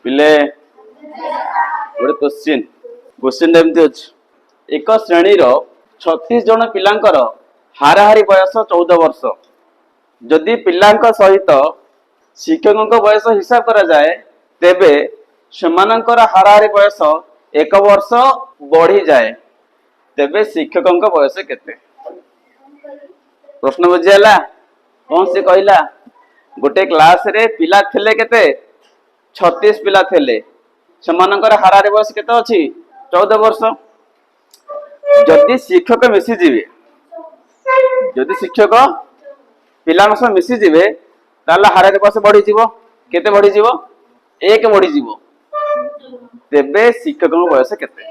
पिले गोटे question question एमती अच्छे एक श्रेणी 36 जन पिलांकर हाराहारी बयस 14 वर्ष जदि पिलांक सहित शिक्षकों बयस हिसाब करा जाए तेबे सेमानंकर हाराहारी बयस 1 वर्ष बढ़ी जाए तेबे शिक्षकों बयस केते प्रश्न बुझीगला कौन से कहला गोटे क्लास रे पिला थिले केते 36 पिला थिले सेमानंकर हाराहारी बयस केते अछि 14 वर्ष जदि शिक्षक मिसी जीवे जदि शिक्षक पिला सह मिसी जीवे ताला हाराहारी बयस बढ़ी जीवो केते बढ़ी जीवो 1 बढ़ी जीवो तेबे शिक्षक बयस केते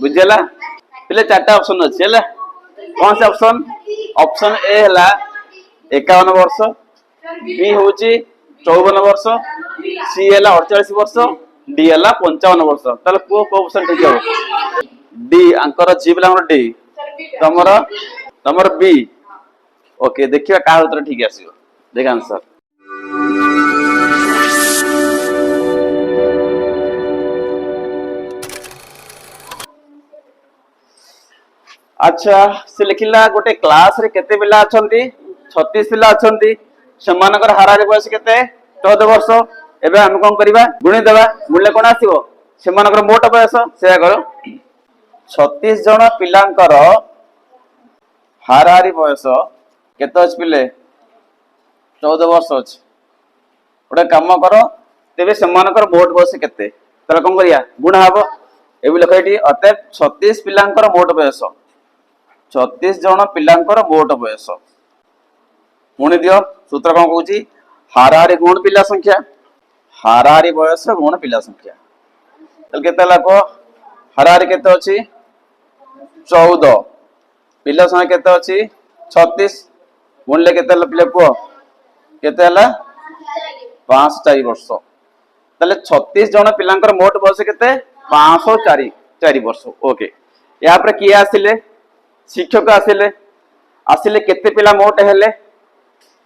बुझला पिले चारटा ऑप्शन अछि हला कौन से ऑप्शन ऑप्शन ए हला 51 वर्ष बी होची 54 वर्ष सी हला 48 वर्ष डी हला 55 वर्ष ताले को ऑप्शन ठीक है डी अंकर जी बला हमर डी तमर बी ओके देखिबा का उत्तर ठीक आसीबो देख आंसर अच्छा से लिखिला गोटे क्लास रे केते पिला अछंती 36 पिला अछंती सेमानकर हाराहारी बयस केते 14 वर्ष एबे हम कोन करबा गुणी देबा गुणले कोन आसीबो सेमानकर मोट बयस सेया करो 36 जन पिलांकर हाराहारी बयस केते अछि पिले 14 वर्ष अछि ओडे काम करो तेबे सेमानकर मोट बयस केते तले कोन करिया गुण हबो एबे लिखैटी अतः 36 पिलांकर मोट बयस 36 जन पिलांकर मोट बयस गुणी दियो सूत्र कौन कहूची हाराहारी गुण पिला संख्या हाराहारी बयस गुण पिला संख्या तल केते लाको हाराहारी केते अछि 14 पिला संख्या केते अछि 36 गुणले केते पिले को केते हला 504 वर्ष तले 36 जन पिलांकर मोट बयस केते 504 वर्ष ओके या पर किए आसिले शिक्षक आसिले केते पिला मोट हेले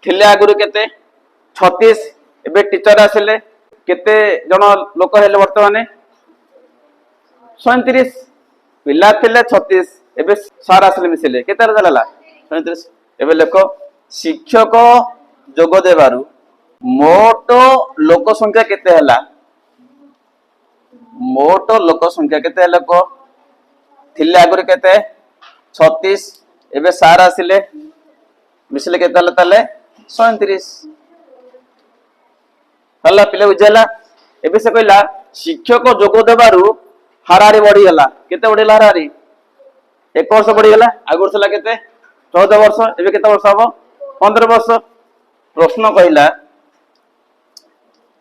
थिले आगुरु केते 36 एबे टीचर आसिले केते जन लोक हेले वर्तमान 37 पिला थिले 36 एबे सार आसिले मिसिले केते रहला 37 एबे लेखो शिक्षक जोग देबारु मोट लोक संख्या केते हला मोट लोक संख्या केते हला को थिले आगुरु केते 36 एबे सार आसिले मिसले केते हला ताले 37 हला पिले बुझला एबे से कहला शिक्षक जोग देबारु हाराहारी बढ़ी गला केते बढ़िला हाराहारी 1 वर्ष बढ़ी गला आगुर थला केते 14 वर्ष एबे केते वर्ष हबो 15 वर्ष प्रश्न कहला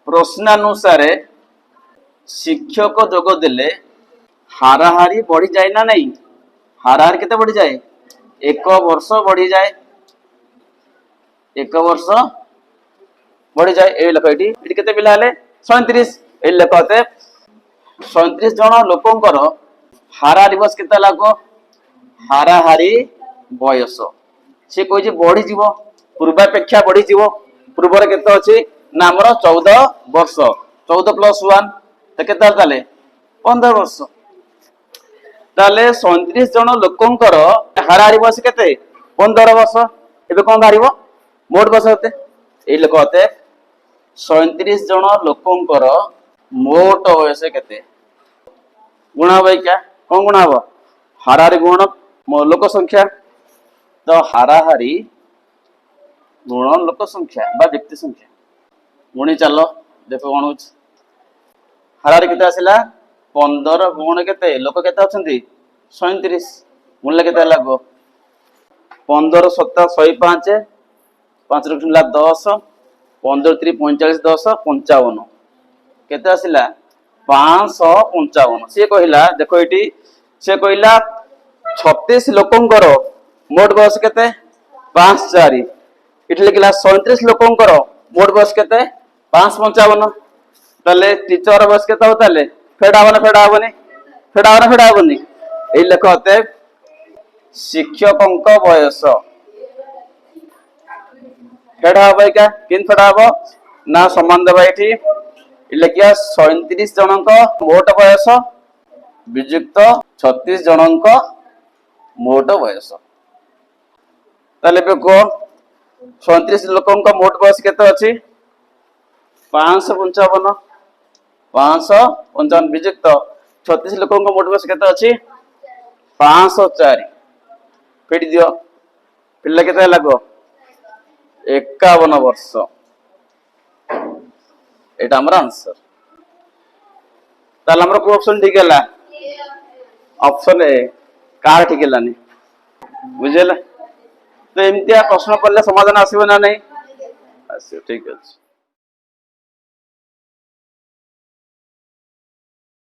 प्रश्नानुसार शिक्षक जोग देले हाराहारी बढ़ी जाए ना नहीं हाराहारी केते बढ़ी जाए 1 वर्ष बढ़ी जाए 1 वर्ष बढ़ी जाए ए लेख एटी केते पिला हले 37 ए लेखते 37 जन लोकंकर हाराहारी बयस केते लागो हाराहारी बयस से कहि बढ़ी जीवो पूर्वापेक्षा बढ़ी जीवो पूर्वर केते अछि ना हमर 14 वर्ष 14 + 1 त केते ताले 15 वर्ष ताले 37 जन लोकंकर हाराहारी बयस केते 15 वर्ष एबे कोन बारिबो मोट बयस होते ए लेखते 37 जन लोकंकर मोट बयस केते गुण हबे क्या कोन गुण हबो हाराहारी गुण लोक संख्या तो हाराहारी गुण लोक संख्या बा व्यक्ति संख्या गुणी चलो देखो कोन होछ हाराहारी केते आसिला 15 गुण केते लोक केते अछंती 37 गुणले केते लागो 15 7 105 5 रखला 10 15 3 45 10 55 केते आसिला 555 से कहिला देखो एटी से कहिला 36 लोकंकर मोट बयस केते 54 इट लिखला 37 लोकंकर मोट बयस केते 555 तले टीचर बयस केते होताले फेडावने ए लेखते शिक्षकों बयस फेड़ा हम क्या किन फेड़ा हम ना समान देवा ये लिखिया 37 जनक मोट बयस विजुक्त 36 जनक मोट बयस ताले पे को 37 लोकंक मोट बयस केते अछि 555 555 विजुक्त 36 लोकंक मोट बयस केते अछि 504 फेटी दियो पिल्ला केते लागो 51 वर्ष एटा हमर आंसर ताले हमर को ऑप्शन ठीक हैला ऑप्शन ए कार ठीक हैलानी बुझेला तो एमतिया प्रश्न पड़ले समाधान आसीबो ना नहीं आसी ठीक अछि।